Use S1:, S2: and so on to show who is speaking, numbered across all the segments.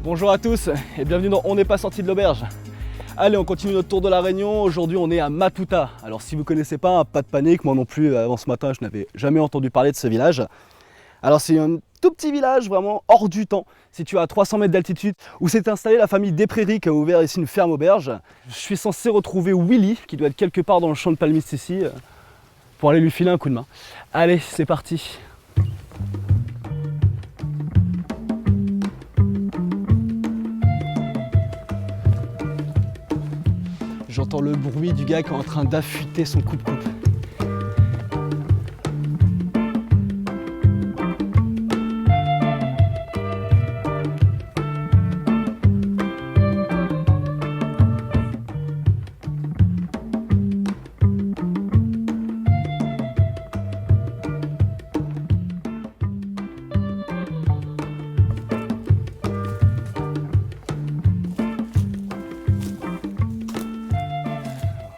S1: Bonjour à tous et bienvenue dans On n'est pas sorti de l'auberge. Allez, on continue notre tour de la Réunion. Aujourd'hui, on est à Matuta. Alors, si vous ne connaissez pas, pas de panique. Moi non plus, avant ce matin, je n'avais jamais entendu parler de ce village. Alors, c'est un tout petit village, vraiment hors du temps, situé à 300 mètres d'altitude, où s'est installée la famille Desprairies qui a ouvert ici une ferme auberge. Je suis censé retrouver Willy, qui doit être quelque part dans le champ de palmistes ici, pour aller lui filer un coup de main. Allez, c'est parti. J'entends le bruit du gars qui est en train d'affûter son coupe-coupe.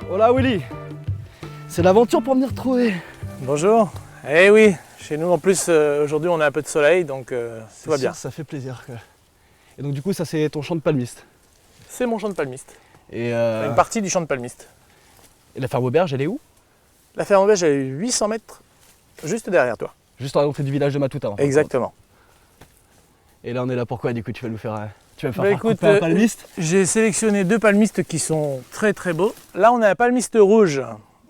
S1: Hola Willy, c'est l'aventure pour venir retrouver.
S2: Bonjour. Eh oui, chez nous en plus aujourd'hui on a un peu de soleil donc tout va bien.
S1: Ça fait plaisir. Et donc du coup ça c'est ton champ de palmistes.
S2: C'est mon champ de palmiste.
S1: Et
S2: Une partie du champ de palmiste.
S1: Et la ferme auberge elle est où?
S2: La ferme auberge elle est 800 mètres juste derrière toi.
S1: Juste à l'entrée du village de Matuta. En fait.
S2: Exactement.
S1: Et là on est là pourquoi du coup tu vas nous faire... Tu vas me faire
S2: Bah,
S1: faire couper un palmiste.
S2: J'ai sélectionné deux palmistes qui sont très très beaux. Là on a un palmiste rouge.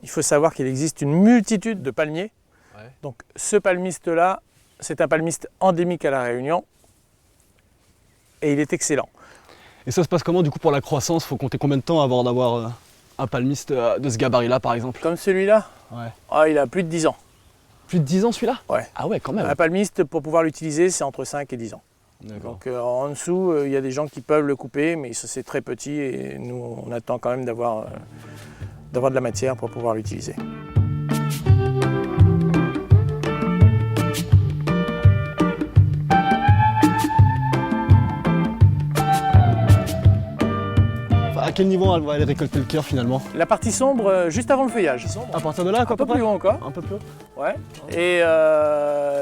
S2: Il faut savoir qu'il existe une multitude de palmiers. Ouais. Donc ce palmiste là, c'est un palmiste endémique à la Réunion. Et il est excellent.
S1: Et ça se passe comment du coup pour la croissance? Faut compter combien de temps avant d'avoir un palmiste de ce gabarit là par exemple?
S2: Comme celui-là?
S1: Ouais.
S2: Ah, il a plus de 10 ans.
S1: Plus de 10 ans celui-là?
S2: Ouais.
S1: Ah ouais quand même.
S2: Un palmiste pour pouvoir l'utiliser c'est entre 5 et 10 ans. Donc en dessous, il y a des gens qui peuvent le couper, mais ça c'est très petit et nous on attend quand même d'avoir de la matière pour pouvoir l'utiliser.
S1: À quel niveau elle va aller récolter le cœur finalement?
S2: La partie sombre, juste avant le feuillage.
S1: À partir de là, quoi,
S2: un peu plus haut encore.
S1: Un peu plus haut.
S2: Ouais. Et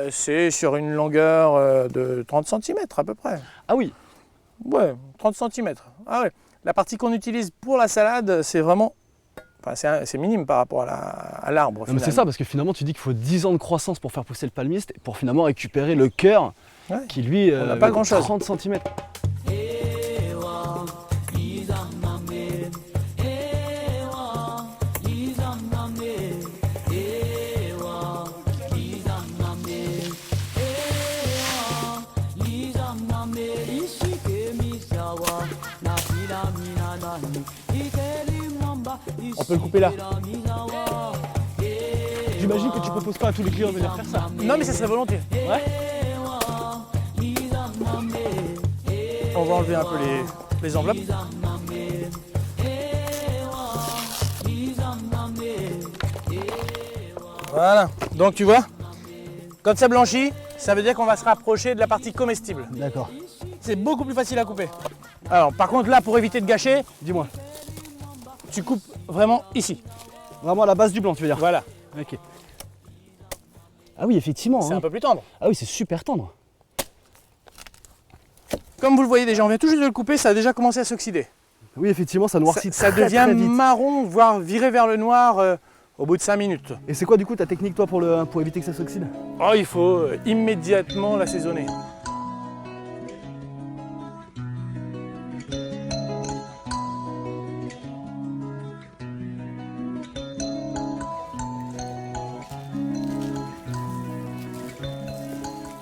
S2: c'est sur une longueur de 30 cm à peu près.
S1: Ah oui.
S2: Ouais, 30 cm. Ah ouais. La partie qu'on utilise pour la salade, c'est vraiment... Enfin, c'est minime par rapport à l'arbre.
S1: C'est ça, parce que finalement tu dis qu'il faut 10 ans de croissance pour faire pousser le palmiste, pour finalement récupérer le cœur qui lui
S2: n'a pas grand chose.
S1: 30 cm.
S2: On peut le couper là.
S1: J'imagine que tu proposes pas à tous les clients de venir faire ça.
S2: Non mais ça serait volontiers.
S1: Ouais.
S2: On va enlever un peu les enveloppes. Voilà. Donc tu vois, quand ça blanchit, ça veut dire qu'on va se rapprocher de la partie comestible.
S1: D'accord.
S2: C'est beaucoup plus facile à couper. Alors par contre là, pour éviter de gâcher,
S1: dis-moi.
S2: Tu coupes vraiment ici.
S1: Vraiment à la base du blanc, tu veux dire?
S2: Voilà.
S1: Ok. Ah oui, effectivement.
S2: C'est un peu plus tendre.
S1: Ah oui, c'est super tendre.
S2: Comme vous le voyez déjà, on vient tout juste de le couper, ça a déjà commencé à s'oxyder.
S1: Oui, effectivement, ça noircit
S2: ça
S1: très,
S2: devient
S1: très vite.
S2: marron, voire virer vers le noir au bout de 5 minutes.
S1: Et c'est quoi du coup ta technique toi pour éviter que ça s'oxyde?
S2: Oh, il faut immédiatement l'assaisonner.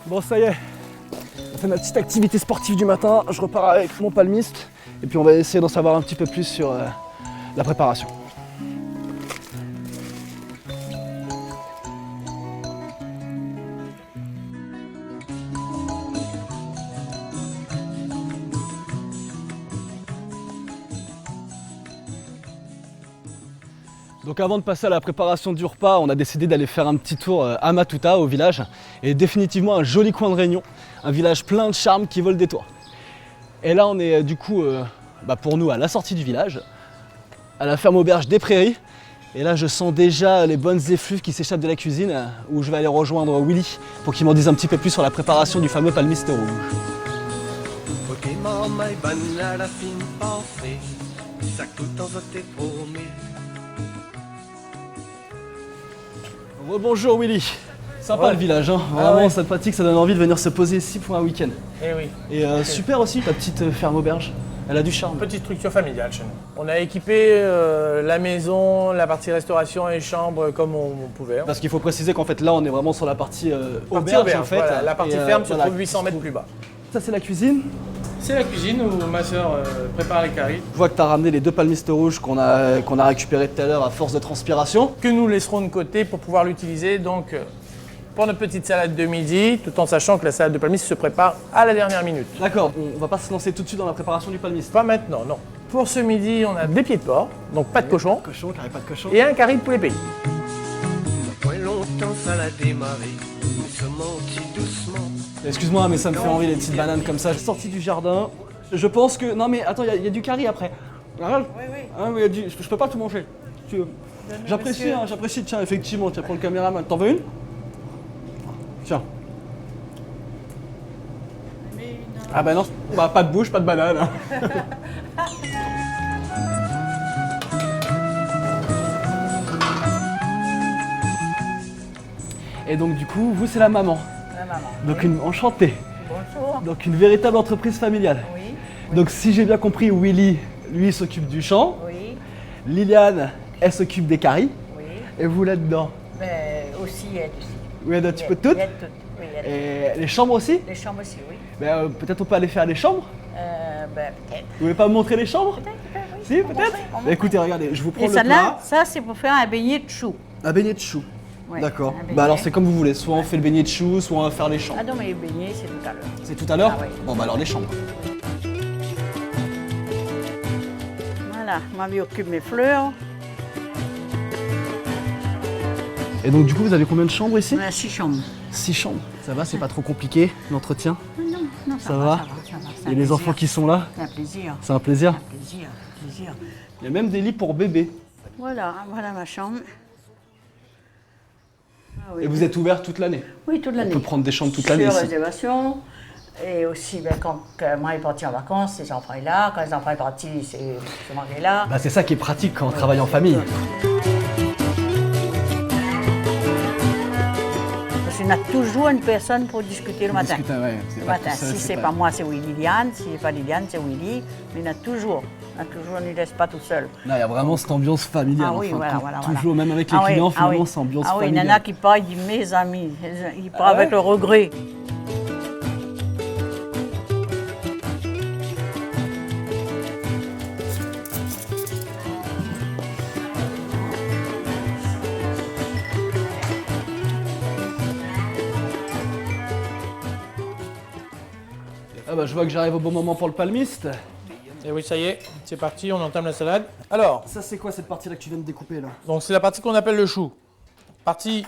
S1: Bon, ça y est, on fait ma petite activité sportive du matin, je repars avec mon palmiste et puis on va essayer d'en savoir un petit peu plus sur la préparation. Donc avant de passer à la préparation du repas, on a décidé d'aller faire un petit tour à Matuta, au village. Et définitivement un joli coin de Réunion, un village plein de charme qui vole des toits. Et là on est du coup, pour nous, à la sortie du village, à la ferme auberge des Prairies. Et là je sens déjà les bonnes effluves qui s'échappent de la cuisine, où je vais aller rejoindre Willy pour qu'il m'en dise un petit peu plus sur la préparation du fameux palmiste rouge.
S3: Tar mai banna la fin parfait, ça coûte en voté promis.
S1: Rebonjour Willy. Sympa le village, hein. Vraiment cette pratique, ça donne envie de venir se poser ici pour un week-end.
S2: Eh oui.
S1: Et super aussi ta petite ferme auberge, elle a du charme.
S2: Petite structure familiale chez nous. On a équipé la maison, la partie restauration et chambres comme on pouvait.
S1: Parce qu'il faut préciser qu'en fait là on est vraiment sur la partie auberge en fait.
S2: Voilà, la partie ferme se
S1: voilà.
S2: trouve 800 mètres plus bas.
S1: Ça c'est la cuisine.
S2: C'est la cuisine où ma soeur prépare les caries.
S1: Je vois que tu as ramené les 2 palmistes rouges qu'on a récupérés tout à l'heure à force de transpiration.
S2: Que nous laisserons de côté pour pouvoir l'utiliser donc pour notre petite salade de midi, tout en sachant que la salade de palmiste se prépare à la dernière minute.
S1: D'accord, on va pas se lancer tout de suite dans la préparation du palmiste.
S2: Pas maintenant, non. Pour ce midi, on a des pieds de porc, donc pas de cochon,
S1: Cochon, carré pas de cochon.
S2: et un curry de poulet pays.
S3: Point longtemps ça l'a démarré, nous sommes montis doucement.
S1: Excuse-moi, mais ça me fait envie les petites bananes comme ça. Sorti du jardin, je pense que... Non mais attends, il y a du curry après. Regarde.
S4: Oui, oui.
S1: Ah, oui, je peux pas tout manger. J'apprécie, hein, j'apprécie. Tiens, effectivement, tiens, prends le caméraman. T'en veux une? Tiens. Ah bah non, bah pas de bouche, pas de banane. Hein. Et donc du coup, vous c'est la maman.
S4: La maman.
S1: Donc une enchantée.
S4: Bonjour.
S1: Donc une véritable entreprise familiale.
S4: Oui,
S1: Donc si j'ai bien compris, Willy, lui, s'occupe du champ.
S4: oui,
S1: Liliane, elle s'occupe des caries.
S4: oui.
S1: Et vous là-dedans?
S4: Mais aussi, elle aussi.
S1: Oui, un petit peu de toutes.
S4: Elle toutes. Oui, elle.
S1: Et les chambres aussi?
S4: Les chambres aussi, oui.
S1: Peut-être on peut aller faire les chambres?
S4: Peut-être.
S1: Vous voulez pas me montrer les chambres?
S4: Peut-être, oui.
S1: Si,
S4: On
S1: peut-être?
S4: montrait, on montrait.
S1: Écoutez, regardez, je vous prends
S4: Et
S1: le
S4: celle-là,
S1: plat.
S4: ça c'est pour faire un beignet de chou.
S1: Un beignet de chou.
S4: Ouais,
S1: D'accord.
S4: un beignet.
S1: Bah alors c'est comme vous voulez. Soit on fait le beignet de chou, soit on va faire les chambres.
S4: Ah non, mais les beignets, c'est tout à l'heure.
S1: C'est tout à l'heure?
S4: Ah oui.
S1: Bon bah alors les chambres.
S4: Voilà, moi, je m'occupe mes fleurs.
S1: Et donc du coup, vous avez combien de chambres ici?
S4: On a 6 chambres.
S1: 6 chambres. Ça va, c'est pas trop compliqué, l'entretien?
S4: Non, non,
S1: Ça va?
S4: ça va.
S1: Il y a les enfants qui sont là?
S4: C'est un plaisir.
S1: C'est un plaisir.
S4: Un plaisir, un plaisir.
S1: Il y a même des lits pour bébés.
S4: Voilà, voilà ma chambre. Ah oui.
S1: Et vous êtes ouvert toute l'année?
S4: Oui, toute l'année.
S1: On peut prendre des chambres toute l'année
S4: Sur
S1: ici.
S4: réservation. Et aussi, quand moi est parti en vacances, les enfants sont là. Quand les enfants sont partis, c'est moi qui est là.
S1: Bah c'est ça qui est pratique quand on travaille en famille.
S4: Parce qu'il y a toujours une personne pour discuter le matin.
S1: Ouais,
S4: Le matin. Si c'est pas moi, c'est Liliane. Si c'est pas Liliane, c'est Willy. Mais il y en a toujours. On ne laisse pas tout seul.
S1: Là, il y a vraiment cette ambiance familiale.
S4: Ah oui,
S1: enfin,
S4: voilà,
S1: quand-
S4: voilà,
S1: toujours,
S4: voilà.
S1: même avec les clients, finalement, c'est ambiance
S4: Ah oui, il y en
S1: familiale.
S4: a qui parlent, ils disent mes amis. Ils parlent
S1: Ah ouais
S4: avec le regret.
S1: Ah bah je vois que j'arrive au bon moment pour le palmiste.
S2: Et oui, ça y est, c'est parti, on entame la salade. Alors,
S1: Ça c'est quoi cette partie-là que tu viens de découper là?
S2: donc c'est la partie qu'on appelle le chou. Partie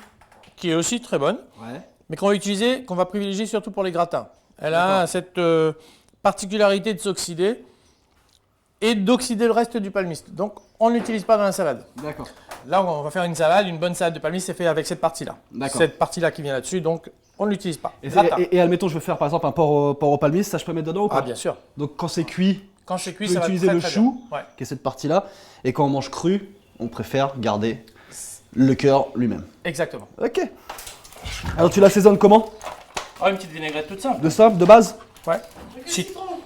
S2: qui est aussi très bonne,
S1: Ouais.
S2: mais qu'on va utiliser, qu'on va privilégier surtout pour les gratins. Elle a
S1: D'accord.
S2: cette particularité de s'oxyder et d'oxyder le reste du palmiste. Donc, on ne l'utilise pas dans la salade.
S1: D'accord.
S2: Là, on va faire une salade, une bonne salade de palmiste, c'est fait avec cette partie-là.
S1: D'accord.
S2: Cette partie-là qui vient là-dessus, donc on ne l'utilise pas.
S1: Et,
S2: Gratin.
S1: et admettons, je veux faire par exemple un porc au palmiste, ça je peux mettre dedans ou pas?
S2: Ah, bien sûr.
S1: Donc quand c'est cuit,
S2: Quand c'est
S1: je
S2: cuit,
S1: peux
S2: ça va
S1: utiliser
S2: très,
S1: le
S2: très
S1: chou,
S2: bien. Ouais.
S1: qui est cette partie-là. Et quand on mange cru, on préfère garder le cœur lui-même.
S2: Exactement.
S1: Ok. Alors tu l'assaisonnes comment?
S2: Ah, une petite vinaigrette toute simple.
S1: De simple, de base?
S2: Ouais.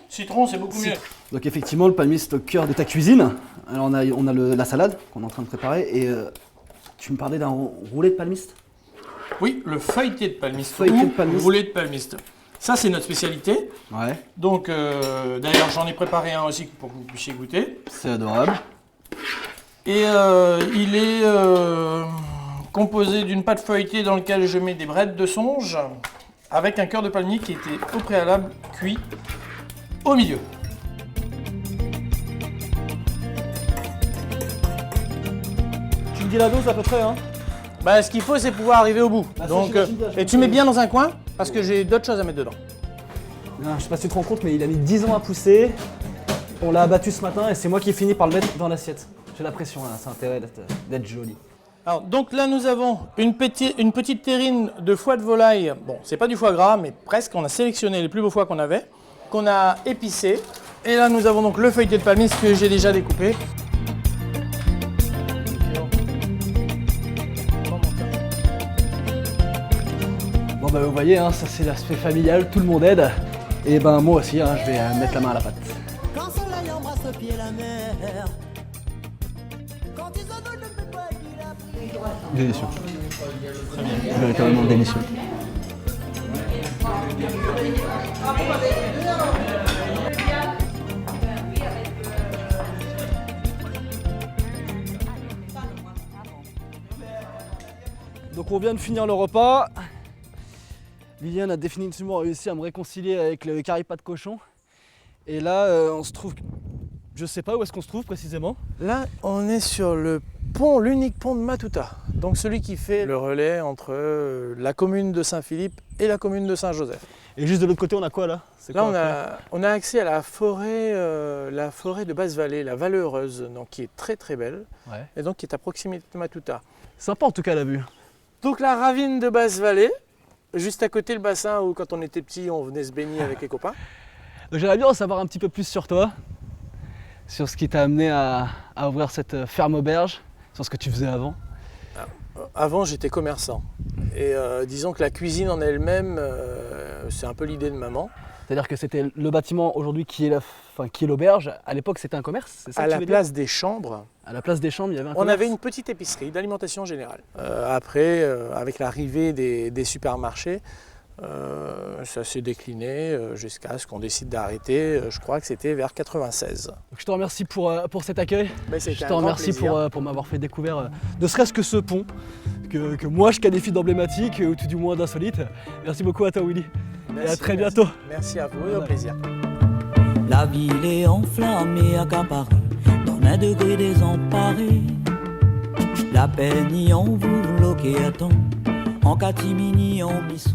S2: Citron, c'est beaucoup mieux.
S1: Donc effectivement, le palmiste au cœur de ta cuisine. Alors on a la salade qu'on est en train de préparer et tu me parlais d'un roulé de palmiste?
S2: Oui, le feuilleté de palmiste.
S1: Feuilleté
S2: ou
S1: de palmiste.
S2: roulé de palmiste. Ça, c'est notre spécialité.
S1: Ouais.
S2: Donc, d'ailleurs, j'en ai préparé un aussi pour que vous puissiez goûter.
S1: C'est adorable.
S2: Et il est composé d'une pâte feuilletée dans laquelle je mets des brettes de songe avec un cœur de palmier qui était au préalable cuit au milieu.
S1: Tu me dis la dose à peu près, hein?
S2: Bah, ce qu'il faut, c'est pouvoir arriver au bout.
S1: Bah, ça,
S2: Donc,
S1: j'imagine bien, je
S2: et tu mets bien dans un coin parce que j'ai d'autres choses à mettre dedans.
S1: Non, je sais pas si tu te rends compte, mais il a mis 10 ans à pousser. On l'a abattu ce matin et c'est moi qui ai fini par le mettre dans l'assiette. J'ai la pression là, c'est intérêt d'être joli.
S2: Alors, donc là, nous avons une petite terrine de foie de volaille. Bon, c'est pas du foie gras, mais presque. On a sélectionné les plus beaux foies qu'on avait. qu'on a épicé. Et là, nous avons donc le feuilleté de palmiste que j'ai déjà découpé.
S1: Bon bah vous voyez, hein, ça c'est l'aspect familial, tout le monde aide. Et ben moi aussi, hein, je vais mettre la main à la pâte.
S5: Quand soleil embrasse au pied la mer. Quand ils envolent le pépin qu'il a pris.
S1: Délicieux. Véritablement délicieux. Donc on vient de finir le repas. Liliane a définitivement réussi à me réconcilier avec le caripat de cochon. Et là, on se trouve... Je sais pas où est-ce qu'on se trouve précisément.
S2: Là, on est sur le pont, l'unique pont de Matuta. Donc celui qui fait le relais entre la commune de Saint-Philippe et la commune de Saint-Joseph.
S1: Et juste de l'autre côté, on a quoi là? C'est
S2: Là,
S1: quoi,
S2: on a accès à la forêt de Basse-Vallée, la Vallée Heureuse, donc qui est très très belle,
S1: Ouais.
S2: et donc qui est à proximité de Matuta.
S1: Sympa en tout cas la vue.
S2: Donc la ravine de Basse-Vallée, juste à côté le bassin où quand on était petit, on venait se baigner avec les copains.
S1: Donc j'aimerais bien en savoir un petit peu plus sur toi, sur ce qui t'a amené à ouvrir cette ferme auberge, sur ce que tu faisais avant.
S2: Avant, j'étais commerçant. Et disons que la cuisine en elle-même, c'est un peu l'idée de maman.
S1: C'est-à-dire que c'était le bâtiment aujourd'hui qui est l'auberge. À l'époque, c'était un commerce, c'est ça
S2: À
S1: que tu
S2: la
S1: veux
S2: place des chambres,
S1: dire? À la place des chambres, il y avait un
S2: on
S1: commerce.
S2: avait une petite épicerie d'alimentation générale. Après, avec l'arrivée des supermarchés, ça s'est décliné jusqu'à ce qu'on décide d'arrêter. Je crois que c'était vers 96.
S1: Donc, je te remercie pour cet accueil.
S2: Mais c'était
S1: Je
S2: un
S1: te
S2: grand
S1: remercie
S2: plaisir.
S1: pour m'avoir fait découvrir ne serait-ce que ce pont que moi je qualifie d'emblématique ou tout du moins d'insolite. Merci beaucoup à toi Willy. Et à très bientôt.
S2: Merci à vous et au plaisir.
S5: La ville est enflammée, accaparée, dans un degré désemparé. La peine y en vous bloquez à temps, en catimini, en bissou.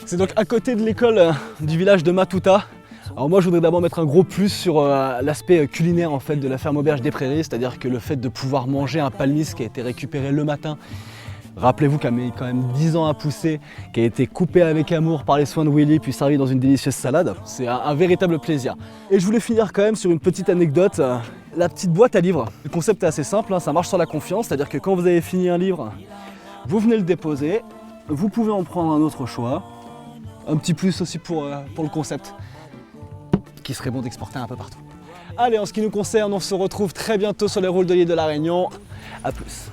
S1: C'est donc à côté de l'école du village de Matuta. Alors moi je voudrais d'abord mettre un gros plus sur l'aspect culinaire en fait de la ferme auberge des Prairies, c'est-à-dire que le fait de pouvoir manger un palmiste qui a été récupéré le matin. Rappelez-vous qu'il a mis quand même 10 ans à pousser, qui a été coupé avec amour par les soins de Willy puis servi dans une délicieuse salade. C'est un véritable plaisir. Et je voulais finir quand même sur une petite anecdote. La petite boîte à livres. Le concept est assez simple, hein, ça marche sur la confiance, c'est-à-dire que quand vous avez fini un livre, vous venez le déposer, vous pouvez en prendre un autre choix. Un petit plus aussi pour le concept, qui serait bon d'exporter un peu partout. Allez, en ce qui nous concerne, on se retrouve très bientôt sur les routes de l'île de la Réunion. A plus.